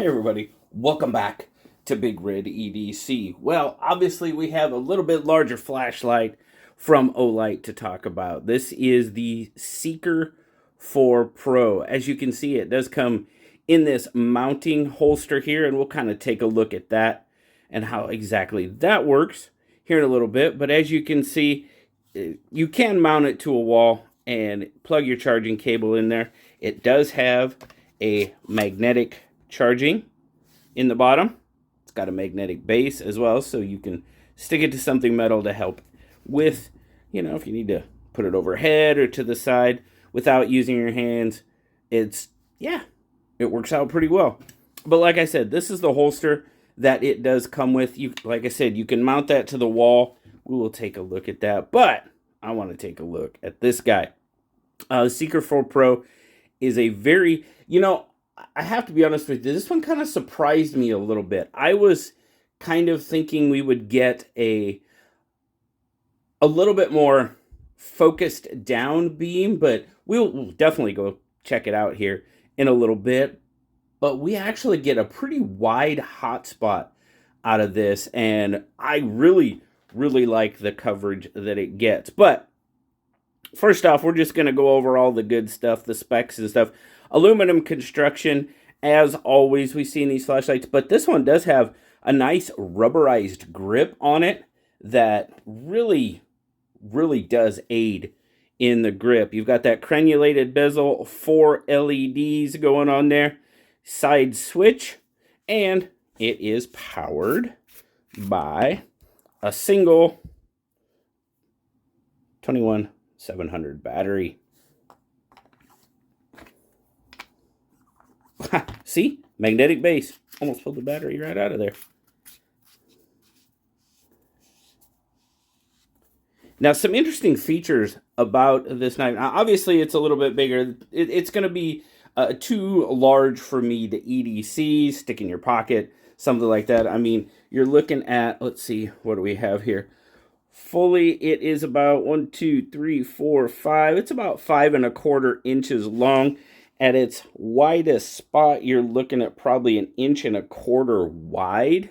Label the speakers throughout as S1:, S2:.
S1: Hey everybody, welcome back to BigRedEDC. Well, obviously we have a little bit larger flashlight from Olight to talk about. This is the Seeker 4 Pro. As you can see, it does come in this mounting holster here, and we'll kind of take a look at that and how exactly that works here in a little bit. But as you can see, you can mount it to a wall and plug your charging cable in there. It does have a magnetic charging in the bottom. It's got a magnetic base as well, so you can stick it to something metal to help with, if you need to put it overhead or to the side without using your hands. It works out pretty well. But like I said, this is the holster that it does come with. Like I said, you can mount that to the wall. We will take a look at that, but I want to take a look at this guy. The Seeker 4 Pro is a very, I have to be honest with you, this one kind of surprised me a little bit. I was kind of thinking we would get a little bit more focused down beam, but we'll definitely go check it out here in a little bit. But we actually get a pretty wide hotspot out of this, and I really, really like the coverage that it gets. But first off, we're just going to go over all the good stuff, the specs and stuff. Aluminum construction, as always, we see in these flashlights, but this one does have a nice rubberized grip on it that really, really does aid in the grip. You've got that crenulated bezel, 4 LEDs going on there, side switch, and it is powered by a single 21700 battery. See? Magnetic base. Almost pulled the battery right out of there. Now, some interesting features about this knife. Now, obviously, it's a little bit bigger. It's going to be too large for me to EDC, stick in your pocket, something like that. I mean, you're looking at, let's see, what do we have here? Fully, it is about 1, 2, 3, 4, 5. It's about 5¼ inches long. At its widest spot, you're looking at probably 1¼ inch wide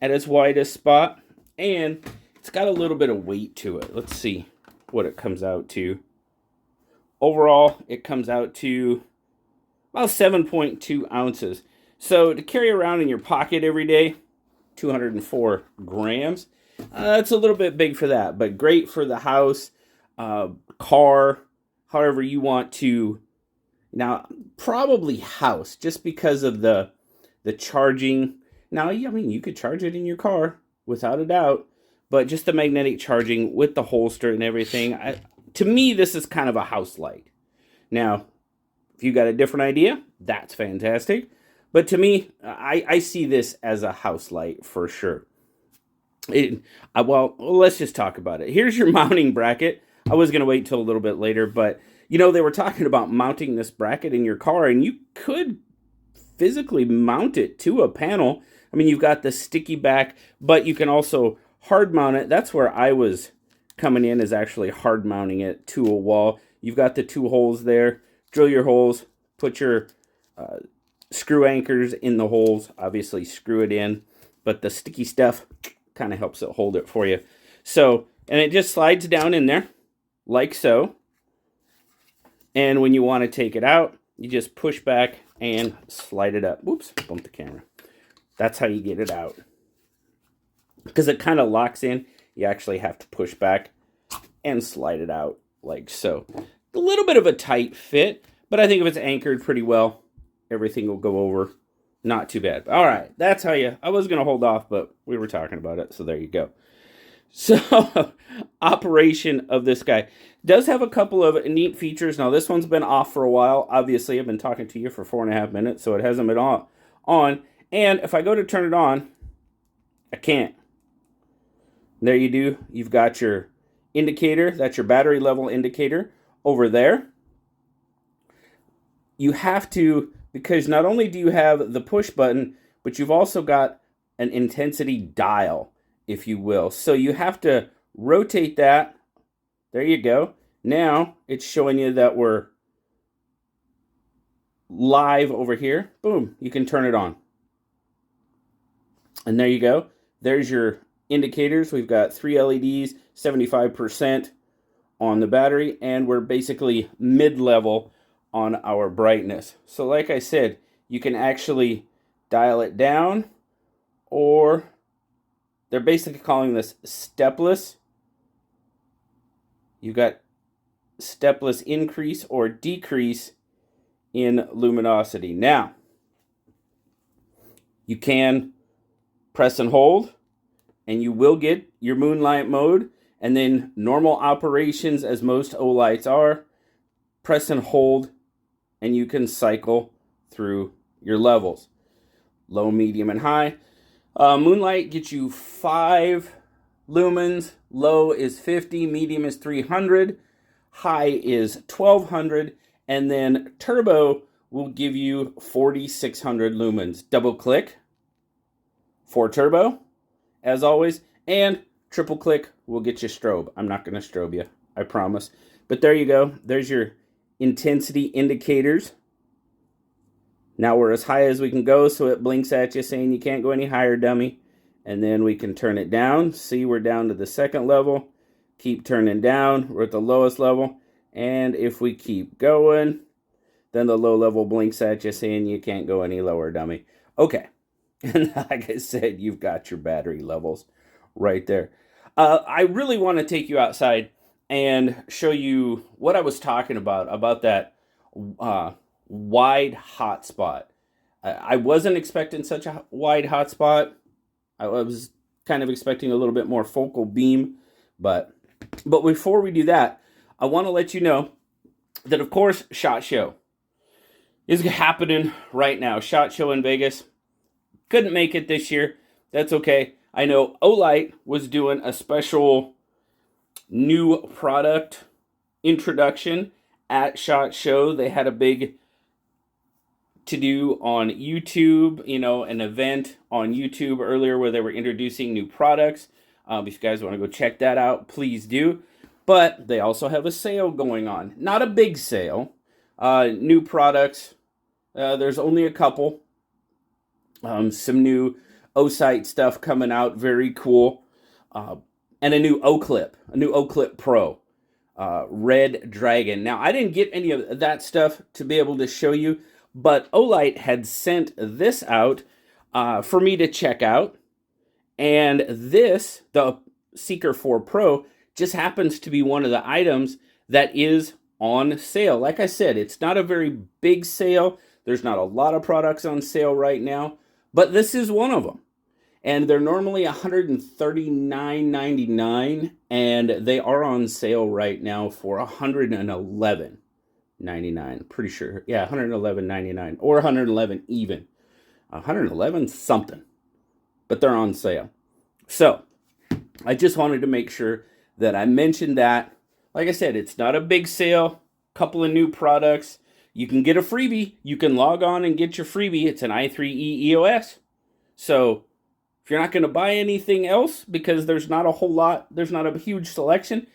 S1: at its widest spot. And it's got a little bit of weight to it. Let's see what it comes out to. Overall, it comes out to about 7.2 ounces. So to carry around in your pocket every day, 204 grams. That's a little bit big for that, but great for the house, car, however you want to. Now, probably house, just because of the charging. Now, I mean, you could charge it in your car, without a doubt, but just the magnetic charging with the holster and everything, to me, this is kind of a house light. Now, if you got a different idea, that's fantastic. But to me, I see this as a house light for sure. Well, let's just talk about it. Here's your mounting bracket. I was going to wait till a little bit later, but they were talking about mounting this bracket in your car, and you could physically mount it to a panel. I mean, you've got the sticky back, but you can also hard mount it. That's where I was coming in, is actually hard mounting it to a wall. You've got the 2 holes there. Drill your holes, put your screw anchors in the holes, obviously screw it in, but the sticky stuff kind of helps it hold it for you. So, and it just slides down in there like so. And when you want to take it out, you just push back and slide it up. Whoops, bumped the camera. That's how you get it out. Because it kind of locks in, you actually have to push back and slide it out like so. A little bit of a tight fit, but I think if it's anchored pretty well, everything will go over. Not too bad. All right, that's how I was going to hold off, but we were talking about it, so there you go. So, operation of this guy does have a couple of neat features. Now, this one's been off for a while. Obviously, I've been talking to you for 4.5 minutes, so it hasn't been on. And if I go to turn it on, I can't. There you do. You've got your indicator. That's your battery level indicator over there. You have to, because not only do you have the push button, but you've also got an intensity dial, if you will. So you have to rotate that. There you go. Now it's showing you that we're live over here, boom, you can turn it on. And there you go. There's your indicators. We've got 3 LEDs, 75% on the battery, and we're basically mid-level on our brightness. So like I said, you can actually dial it down, or they're basically calling this stepless. You've got stepless increase or decrease in luminosity. Now, you can press and hold, and you will get your moonlight mode, and then normal operations, as most Olights are, press and hold, and you can cycle through your levels. Low, medium, and high. Moonlight gets you 5 lumens. Low is 50, medium is 300, high is 1200, and then turbo will give you 4600 lumens. Double click for turbo, as always, and triple click will get you strobe. I'm not going to strobe you, I promise. But there you go. There's your intensity indicators. Now we're as high as we can go, so it blinks at you saying you can't go any higher, dummy. And then we can turn it down. See, we're down to the 2nd level. Keep turning down. We're at the lowest level. And if we keep going, then the low level blinks at you saying you can't go any lower, dummy. Okay. And like I said, you've got your battery levels right there. I really want to take you outside and show you what I was talking about that wide hotspot. I wasn't expecting such a wide hotspot. I was kind of expecting a little bit more focal beam, but before we do that, I want to let you know that, of course, SHOT Show is happening right now. SHOT Show in Vegas. Couldn't make it this year. That's okay. I know Olight was doing a special new product introduction at SHOT Show. They had a big to-do on YouTube, an event on YouTube earlier where they were introducing new products. If you guys want to go check that out, please do. But they also have a sale going on. Not a big sale. New products. There's only a couple. Some new O-Sight stuff coming out. Very cool. And a new O-Clip. A new O-Clip Pro. Red Dragon. Now, I didn't get any of that stuff to be able to show you, but Olight had sent this out for me to check out. And this, the Seeker 4 Pro, just happens to be one of the items that is on sale. Like I said, it's not a very big sale. There's not a lot of products on sale right now, but this is one of them. And they're normally $139.99, and they are on sale right now for $111.99. Pretty sure. Yeah, $111.99 or $111 even. $111 something. But they're on sale. So, I just wanted to make sure that I mentioned that. Like I said, it's not a big sale. Couple of new products. You can get a freebie. You can log on and get your freebie. It's an i3E EOS. So, if you're not going to buy anything else because there's not a whole lot, there's not a huge selection,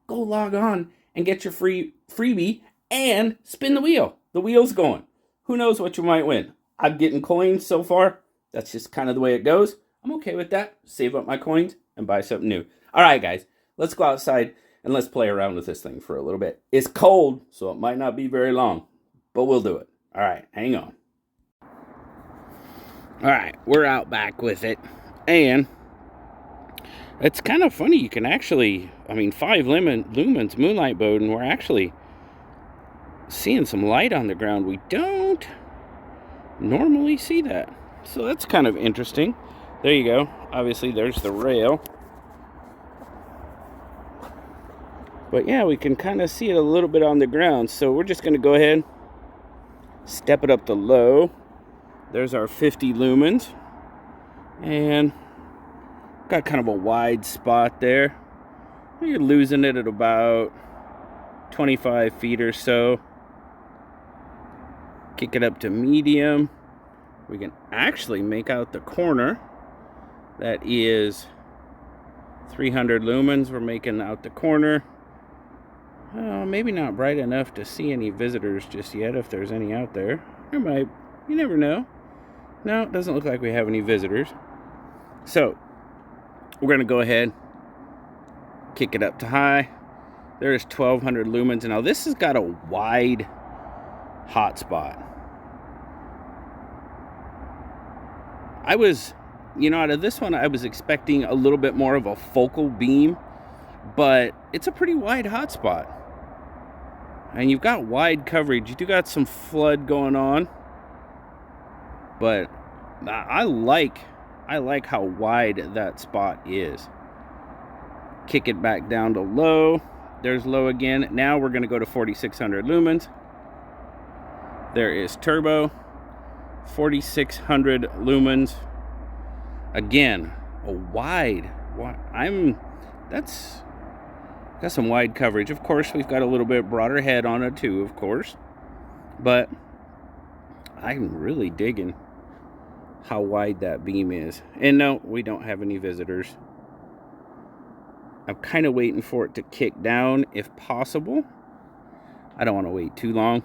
S1: go log on and get your freebie and spin the wheel. The wheel's going. Who knows what you might win? I'm getting coins so far. That's just kind of the way it goes. I'm okay with that. Save up my coins and buy something new. All right, guys, let's go outside and let's play around with this thing for a little bit. It's cold, so it might not be very long, but we'll do it. All right, hang on. All right, we're out back with it, and it's kind of funny. You can actually, 5 lumens moonlight mode, and we're actually seeing some light on the ground. We don't normally see that, so that's kind of interesting. There you go. Obviously, there's the rail. But yeah, we can kind of see it a little bit on the ground. So we're just going to go ahead, step it up to low. There's our 50 lumens. And got kind of a wide spot there. You're losing it at about 25 feet or so. Kick it up to medium. We can actually make out the corner. That is 300 lumens. We're making out the corner. Maybe not bright enough to see any visitors just yet, if there's any out there. There might. You never know. No, it doesn't look like we have any visitors. So, we're going to go ahead, kick it up to high. There's 1200 lumens. Now, this has got a wide hotspot. I was, out of this one, I was expecting a little bit more of a focal beam, but it's a pretty wide hotspot. And you've got wide coverage. You do got some flood going on, but I like how wide that spot is. Kick it back down to low. There's low again. Now we're going to go to 4600 lumens. There is turbo. 4600 lumens. Again, a wide. That's got some wide coverage. Of course, we've got a little bit broader head on it too, of course. But I'm really digging how wide that beam is. And no, we don't have any visitors. I'm kind of waiting for it to kick down if possible. I don't want to wait too long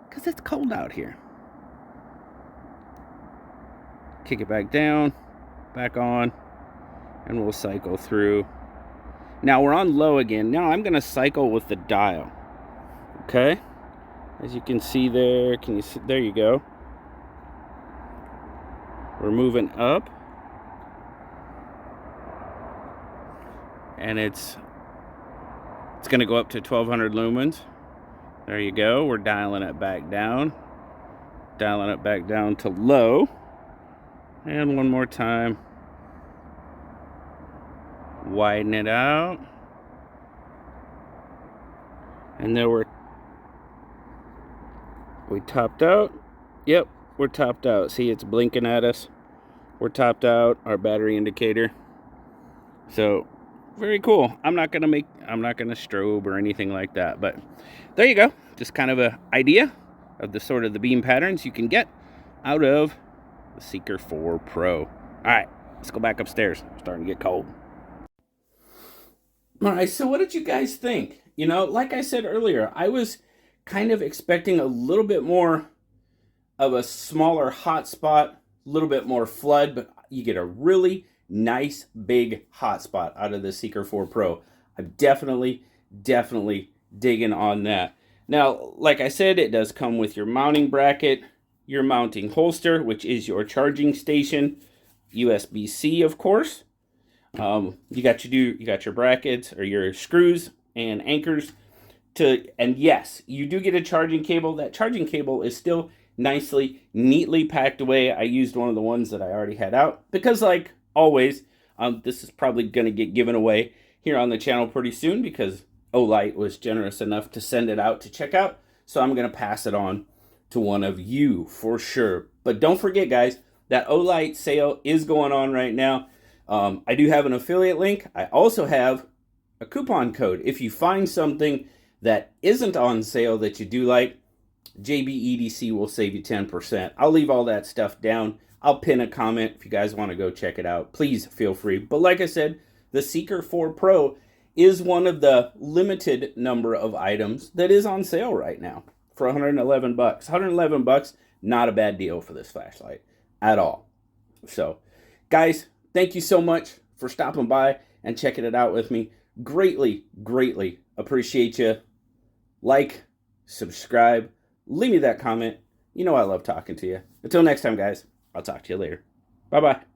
S1: because it's cold out here. Kick it back down, back on, and we'll cycle through. Now we're on low again. Now I'm going to cycle with the dial. Okay? As you can see there, can you see? There you go. We're moving up. And it's going to go up to 1200 lumens. There you go. We're dialing it back down. Dialing it back down to low. And one more time. Widen it out. And there we topped out. Yep, we're topped out. See, it's blinking at us. We're topped out, our battery indicator. So, very cool. I'm not gonna strobe or anything like that, but there you go. Just kind of an idea of the sort of the beam patterns you can get out of the Seeker 4 Pro. All right, let's go back upstairs. It's starting to get cold. All right, so what did you guys think? Like I said earlier, I was kind of expecting a little bit more of a smaller hotspot, a little bit more flood, but you get a really nice big hotspot out of the Seeker 4 Pro. I'm definitely digging on that. Now, like I said, it does come with your mounting bracket, your mounting holster, which is your charging station, USB-C, of course. You got your brackets or your screws and anchors and yes, you do get a charging cable. That charging cable is still neatly packed away. I used one of the ones that I already had out because, like always, this is probably going to get given away here on the channel pretty soon because Olight was generous enough to send it out to check out. So I'm going to pass it on to one of you for sure. But don't forget, guys, that Olight sale is going on right now. I do have an affiliate link. I also have a coupon code. If you find something that isn't on sale that you do like, JBEDC will save you 10%. I'll leave all that stuff down. I'll pin a comment if you guys want to go check it out. Please feel free. But like I said, the Seeker 4 Pro is one of the limited number of items that is on sale right now for 111 bucks. 111 bucks, not a bad deal for this flashlight at all. So, guys, thank you so much for stopping by and checking it out with me. Greatly appreciate you. Like, subscribe, leave me that comment. I love talking to you. Until next time, guys, I'll talk to you later. Bye-bye.